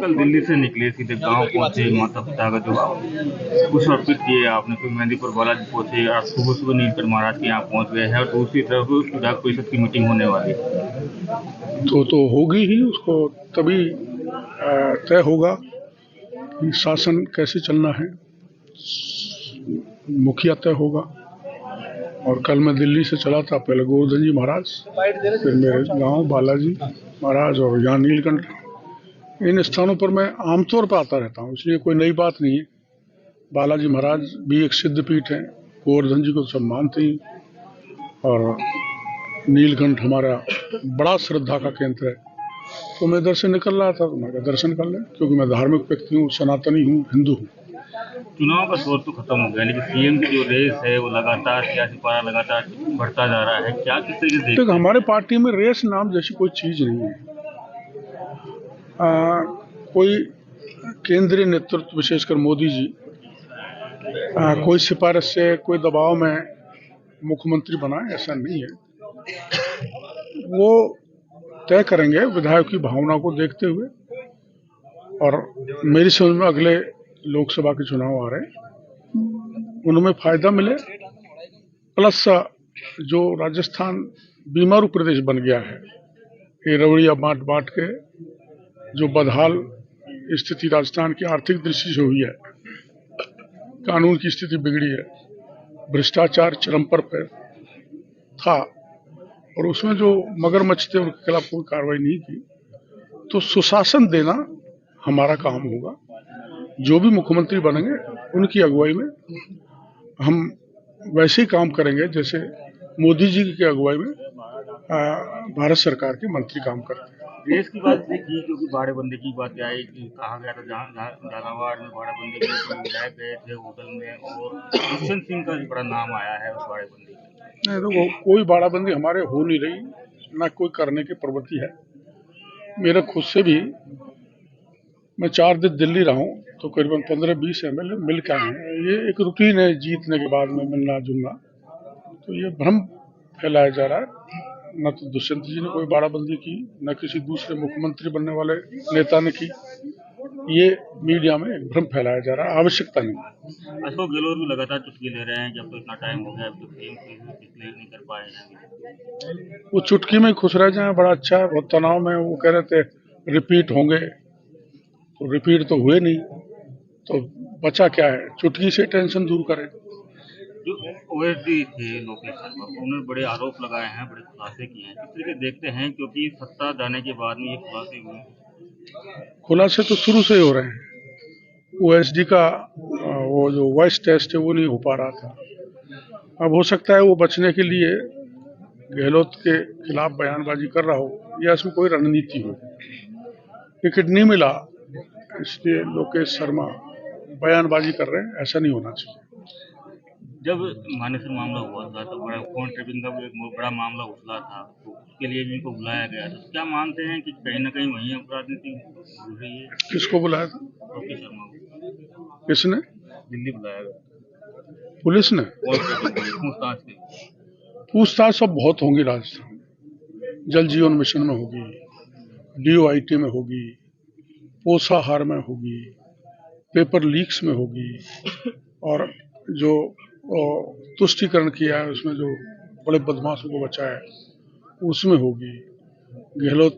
कल दिल्ली से निकले सीधे गांव पहुंचे, माता पिता का जो कुछ अर्पित किए आपने, फिर मेहंदीपुर बालाजी पहुंचे, आप सुबह सुबह नीलकंठ महाराज के यहाँ पहुंच गए हैं और दूसरी तरफ विधायक परिषद की मीटिंग होने वाली है। तो होगी ही, उसको तभी तय होगा कि शासन कैसे चलना है, मुखिया तय होगा। और कल मैं दिल्ली से चला था, पहले गोवर्धन जी महाराज, फिर मेरे गांव बालाजी महाराज और यहाँ नीलकंठ। इन स्थानों पर मैं आमतौर पर आता रहता हूँ, इसलिए कोई नई बात नहीं है। बालाजी महाराज भी एक सिद्ध पीठ है, गोवर्धन जी को सब मानते ही, और नीलकंठ हमारा बड़ा श्रद्धा का केंद्र है। तो मैं इधर से निकल रहा था, तो मैं दर्शन कर लें, क्योंकि मैं धार्मिक व्यक्ति हूँ, सनातनी हूँ, हिंदू हूँ। चुनाव का दौर तो खत्म हो गया, लेकिन सीएम की जो रेस है वो लगातार सियासी पारा लगातार बढ़ता जा रहा है। क्या किस तरीके से देखते हैं? हमारे पार्टी में रेस नाम जैसी कोई चीज नहीं है। कोई केंद्रीय नेतृत्व, विशेषकर मोदी जी, कोई सिफारिश से, कोई दबाव में मुख्यमंत्री बनाए, ऐसा नहीं है। वो तय करेंगे विधायक की भावना को देखते हुए। और मेरी समझ में अगले लोकसभा के चुनाव आ रहे हैं, उनमें फायदा मिले, प्लस जो राजस्थान बीमारू प्रदेश बन गया है, ये रवड़िया बांट बांट के जो बदहाल स्थिति राजस्थान की आर्थिक दृष्टि से हुई है, कानून की स्थिति बिगड़ी है, भ्रष्टाचार चरम पर था, और उसमें जो मगरमच्छ थे उनके खिलाफ कोई कार्रवाई नहीं की। तो सुशासन देना हमारा काम होगा। जो भी मुख्यमंत्री बनेंगे उनकी अगुवाई में हम वैसे ही काम करेंगे जैसे मोदी जी की अगुवाई में भारत सरकार के मंत्री काम करते हैं। देश की बात देखिए, क्योंकि भाड़ेबंदी की बात आई, कहा गया था झालावाड़ में भाड़ेबंदी की विधायक गए थे होटल में, और दुष्यंत सिंह का बड़ा नाम आया है उस भाड़ेबंदी में। नहीं, तो कोई भाड़ाबंदी हमारे हो नहीं रही, ना कोई करने की प्रवृत्ति है। मेरे खुद से भी, मैं 4 दिन दिल्ली रहा हूँ, तो करीबन 15-20 MLA मिल के आए हैं। ये एक रूटीन है जीतने के बाद में मिलना जुलना। तो ये भ्रम फैलाया जा रहा है। न तो दुष्यंत जी ने कोई बाड़ाबंदी की, न किसी दूसरे मुख्यमंत्री बनने वाले नेता ने की। ये मीडिया में एक भ्रम फैलाया जा रहा है, आवश्यकता नहीं। अशोक गहलोत भी लगातार चुटकी ले रहे हैं, जब तो इतना टाइम हो गया, अब तो इसलिए नहीं कर पाए हैं। वो चुटकी में खुश रह जाए, बड़ा अच्छा है। बहुत तनाव में वो कह रहे थे रिपीट होंगे, तो रिपीट तो हुए नहीं, तो बचा क्या है? चुटकी से टेंशन दूर करें। जो ओएसडी थे लोकेश शर्मा, उन्होंने बड़े आरोप लगाए हैं, बड़े खुलासे किए हैं, किस तरीके देखते हैं, क्योंकि सत्ता जाने के बाद में ये खुलासे हुए? खुलासे तो शुरू से ही हो रहे हैं। ओएसडी का वो जो वॉइस टेस्ट है वो नहीं हो पा रहा था। अब हो सकता है वो बचने के लिए गहलोत के खिलाफ बयानबाजी कर रहा हो, या इसमें कोई रणनीति हो। टिकट नहीं मिला इसलिए लोकेश शर्मा बयानबाजी कर रहे हैं, ऐसा नहीं होना चाहिए। जब मानेसर मामला हुआ था तो बड़ा फोन ट्रेपिंग का भी एक बड़ा मामला उछला था, तो उसके लिए भी इनको बुलाया गया था। क्या मानते हैं कि कहीं ना कहीं वहीं राजनीति हो रही है? किसको बुलाया था? लोकेश शर्मा को। किसने? दिल्ली बुलाया गया, पुलिस ने। पूछताछ सब बहुत होंगी राजस्थान। जल जीवन मिशन में होगी, DOIT में होगी, पोषाहार में होगी, पेपर लीक्स में होगी, और जो तुष्टीकरण किया है उसमें जो बड़े बदमाशों को बचाया है उसमें होगी, गहलोत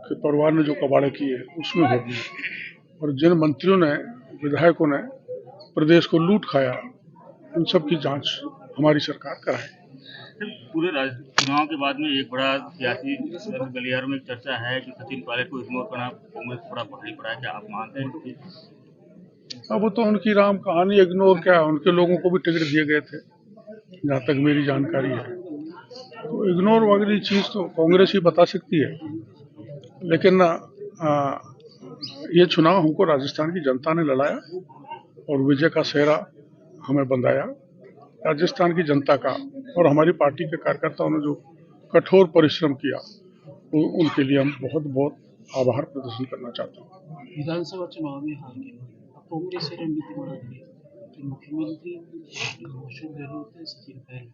के परिवार ने जो कबाड़े किए उसमें होगी, और जिन मंत्रियों ने, विधायकों ने प्रदेश को लूट खाया, उन सब की जांच हमारी सरकार कराए। पूरे चुनाव के बाद में एक बड़ा सियासी गलियारों में चर्चा है कि सचिन पायलट को इग्नोर करना कांग्रेस को बड़ा भारी पड़ा है। क्या आप मानते हैं? अब वो तो उनकी राम कहानी, इग्नोर क्या, उनके लोगों को भी टिकट दिए गए थे जहाँ तक मेरी जानकारी है। तो इग्नोर वगैरह चीज़ तो कांग्रेस ही बता सकती है, लेकिन ये चुनाव हमको राजस्थान की जनता ने लड़ाया और विजय का सेहरा हमें बंधाया, राजस्थान की जनता का। और हमारी पार्टी के कार्यकर्ताओं ने जो कठोर परिश्रम किया, उनके लिए हम बहुत बहुत आभार प्रदर्शन करना चाहता हूँ। विधानसभा चुनाव में हार के बाद कांग्रेस से रणनीति बना दी कि मुख्यमंत्री अशोक गहलोत, सचिन पायलट,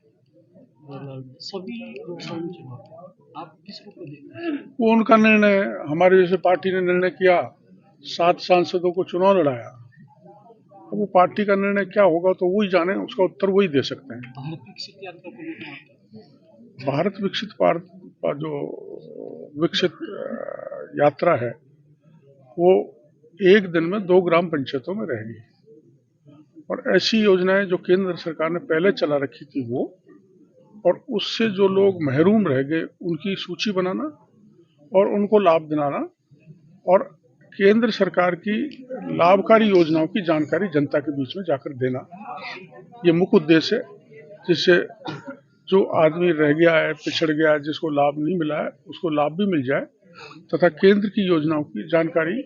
सभी लोकसभा चुनाव आप किसको देखते हैं? वो उनका निर्णय, हमारी जैसे पार्टी ने निर्णय किया 7 सांसदों को चुनाव लड़ाया। अब वो पार्टी का निर्णय क्या होगा तो वही जाने, उसका उत्तर वही दे सकते हैं। भारत विकसित यात्रा को लेकर आप भारत विकसित भारत का जो विकसित यात्रा है वो एक दिन में 2 ग्राम पंचायतों में रहेगी, और ऐसी योजनाएं जो केंद्र सरकार ने पहले चला रखी थी वो, और उससे जो लोग महरूम रह गए उनकी सूची बनाना और उनको लाभ दिलाना, और केंद्र सरकार की लाभकारी योजनाओं की जानकारी जनता के बीच में जाकर देना, ये मुख्य उद्देश्य है, जिससे जो आदमी रह गया है, पिछड़ गया है, जिसको लाभ नहीं मिला है, उसको लाभ भी मिल जाए, तथा केंद्र की योजनाओं की जानकारी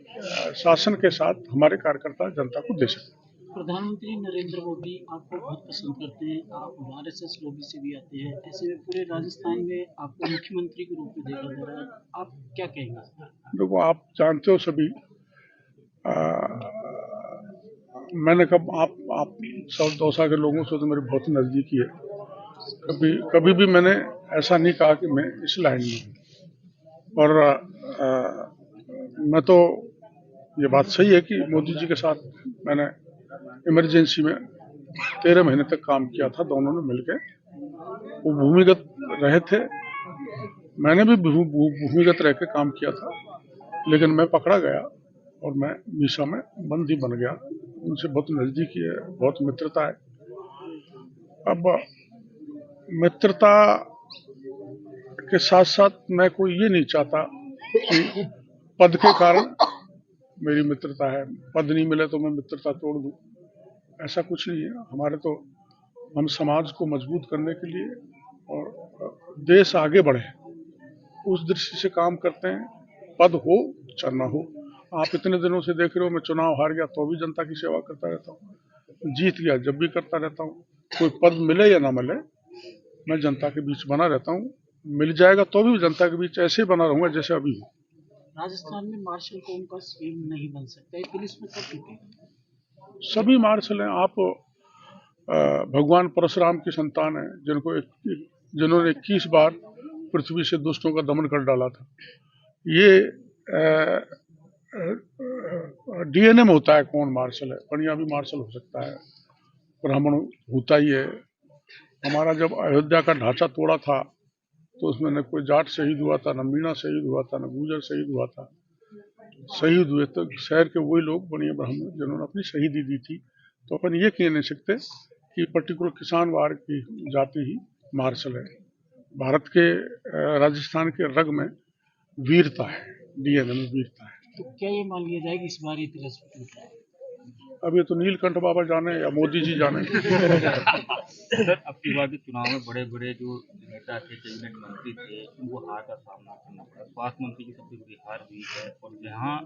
शासन के साथ हमारे कार्यकर्ता जनता को दे सकें। प्रधानमंत्री नरेंद्र मोदी आपको बहुत पसंद करते हैं, आप आरएसएस लॉबी से भी आते हैं, ऐसे में पूरे राजस्थान में आपको मुख्यमंत्री के रूप में देखा जा रहा है, आप क्या कहेंगे? देखो, आप जानते हो सभी, मैंने कब आप सब दौसा के लोगों से तो मेरी बहुत नज़दीकी है, कभी भी मैंने ऐसा नहीं कहा कि मैं इस लाइन में हूँ, और मैं तो ये बात सही है कि मोदी जी के साथ मैंने इमरजेंसी में 13 महीने तक काम किया था, दोनों ने मिलकर। वो भूमिगत रहे थे, मैंने भी भूमिगत रह के काम किया था, लेकिन मैं पकड़ा गया और मैं मीसा में बंदी बन गया। उनसे बहुत नज़दीकी है, बहुत मित्रता है। अब मित्रता के साथ साथ मैं कोई ये नहीं चाहता कि पद के कारण मेरी मित्रता है, पद नहीं मिले तो मैं मित्रता तोड़ दूं, ऐसा कुछ नहीं है। हमारे तो, हम समाज को मजबूत करने के लिए और देश आगे बढ़े उस दृष्टि से काम करते हैं, पद हो चाहे ना हो। आप इतने दिनों से देख रहे हो, मैं चुनाव हार गया तो भी जनता की सेवा करता रहता हूँ, जीत गया जब भी करता रहता हूँ। कोई पद मिले या ना मिले, मैं जनता के बीच बना रहता हूँ, मिल जाएगा तो भी जनता के बीच ऐसे बना रहूंगा जैसे अभी हूँ। राजस्थान में मार्शल कौन का सीएम नहीं बन सकता, ये पुलिस में कब टूटे? सभी मार्शल हैं। आप भगवान परशुराम की संतान है, जिन्होंने 21 बार पृथ्वी से दुष्टों का दमन कर डाला था। ये डीएनए में होता है कौन मार्शल है। बढ़िया भी मार्शल हो सकता है, ब्राह्मण होता ही है। हमारा जब अयोध्या का ढांचा तोड़ा था तो उसमें न कोई जाट शहीद हुआ था, न मीणा शहीद हुआ था, न गुर्जर शहीद हुआ था। शहीद हुए तो शहर के वही लोग बढ़िया ब्राह्मण जिन्होंने अपनी शहीदी दी थी। तो अपन ये कह नहीं सकते कि पर्टिकुलर किसान वर्ग की जाति ही मार्शल है। भारत के राजस्थान के रग में वीरता है, डीएनए में वीरता है। तो क्या ये मान लिया जाए कि इस बार ये तिरस्कार टूट रहा है? अब ये तो नीलकंठ बाबा जाने या मोदी जी जाने। सर, अब की बार के चुनाव में बड़े बड़े जो नेता थे, कैबिनेट मंत्री थे, उनको हार का सामना करना पड़ा। स्वास्थ्य मंत्री की सबसे बड़ी हार हुई है, और जहाँ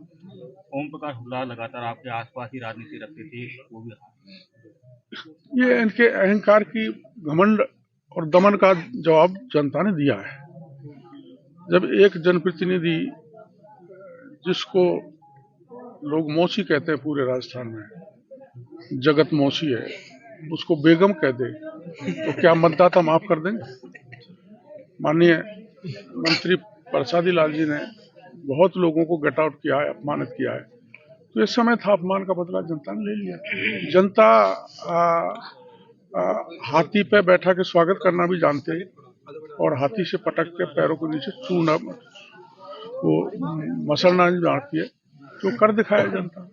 ओम प्रकाश हुड्डा लगातार आपके आसपास ही राजनीति रखते थे, वो भी हार। ये इनके अहंकार की, घमंड और दमन का जवाब जनता ने दिया है। जब एक जनप्रतिनिधि, जिसको लोग मौसी कहते हैं पूरे राजस्थान में, जगत मौसी है, उसको बेगम कह दे तो क्या मतदाता माफ कर देंगे? माननीय मंत्री प्रसादी लाल जी ने बहुत लोगों को गेट आउट किया है, अपमानित किया है। तो इस समय था, अपमान का बदला जनता ने ले लिया। जनता हाथी पे बैठा के स्वागत करना भी जानते हैं, और हाथी से पटक के पैरों के नीचे चूना, वो मसलना नहीं जानती है, तो कर दिखाया जनता।